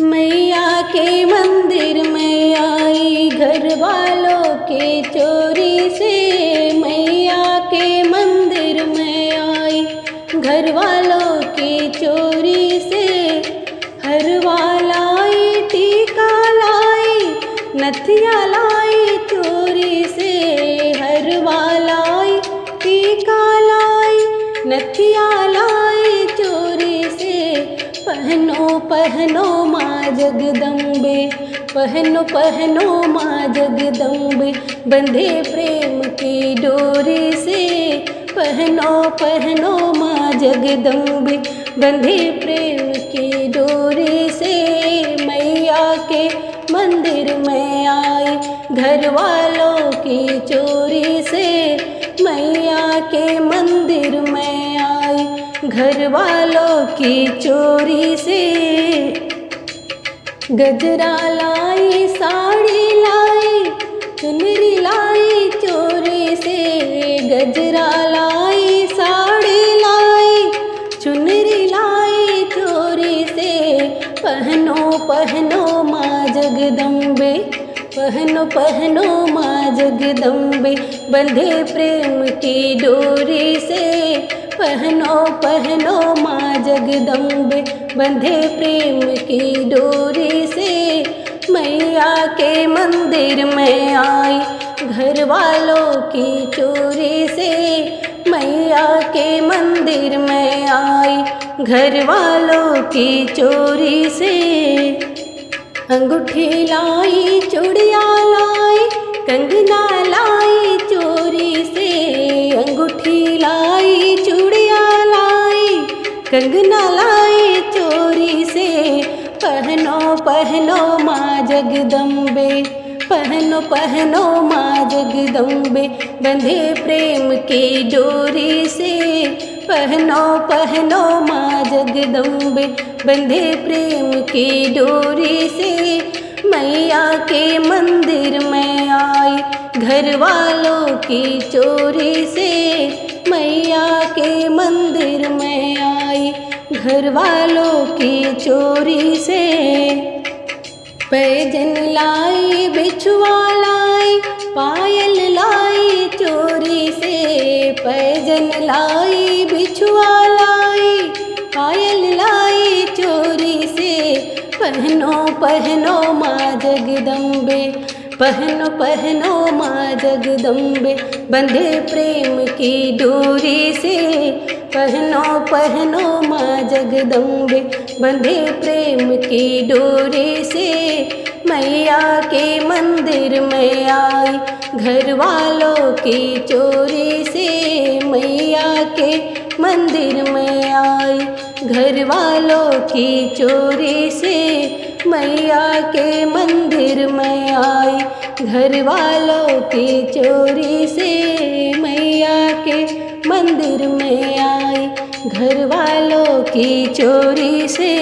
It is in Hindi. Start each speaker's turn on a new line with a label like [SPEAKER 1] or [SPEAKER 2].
[SPEAKER 1] मैया के मंदिर में आई घर वालों के चोरी से। मैया के मंदिर में आई घर वालों के चोरी से। हरवा लाई टीका लाई नथिया लाई चोरी से। हरवा लाई टीका लाई नथिया लाई चोरी से। पहनो पहनो माँ जगदम्बे, पहनो पहनो माँ जगदम्बे, बंधे प्रेम की डोरी से। पहनो पहनो माँ जगदम्बे, बंधे प्रेम की डोरी से। मैया के मंदिर में आई घर वालों की चोरी से। मैया के मंदिर में आई घर वालों की चोरी से। गजरा लाई साड़ी लाई चुनरी लाई चोरी से। गजरा लाई साड़ी लाई चुनरी लाई चोरी से। पहनो पहनो माँ जगदम्बे, पहनो पहनो माँ जगदम्बे, बंधे प्रेम की डोरी से। पहनो पहनो माँ जगदम्बे, बंधे प्रेम की डोरी से। मैया के मंदिर में आई घर वालों की चोरी से। मैया के मंदिर में आई घर वालों की चोरी से। अंगूठी लाई चूड़िया लाई कंगना लाई चोरी से। अंगूठी लाई चूड़िया लाई कंगना लाई चोरी से। पहनो पहनो माँ जगदम्बे, पहनो पहनो माँ जगदम्बे, बंधे प्रेम की डोरी से। पहनो पहनो माँ जगदम्बे, बंधे प्रेम की डोरी से। मैया के मंदिर में आई घर वालों की चोरी से। मैया के मंदिर में आई घर वालों की चोरी से। पैजन लाई बिछुआ लाई पायल लाई चोरी से। पैजन लाई बिछुआ लाई पायल लाई चोरी से। पहनो पहनो माँ जगदम्बे, पहनो पहनो माँ जगदम्बे, बंधे प्रेम की डोरी से। पहनो पहनो माँ जगदम्बे, बंधे प्रेम की डोरी से। मैया के मंदिर में आई घर वालों की चोरी से। मैया के मंदिर में आई घर वालों की चोरी से। मैया के मंदिर में आई घर वालों की चोरी से। मैया के मंदिर में आई घर वालों की चोरी से।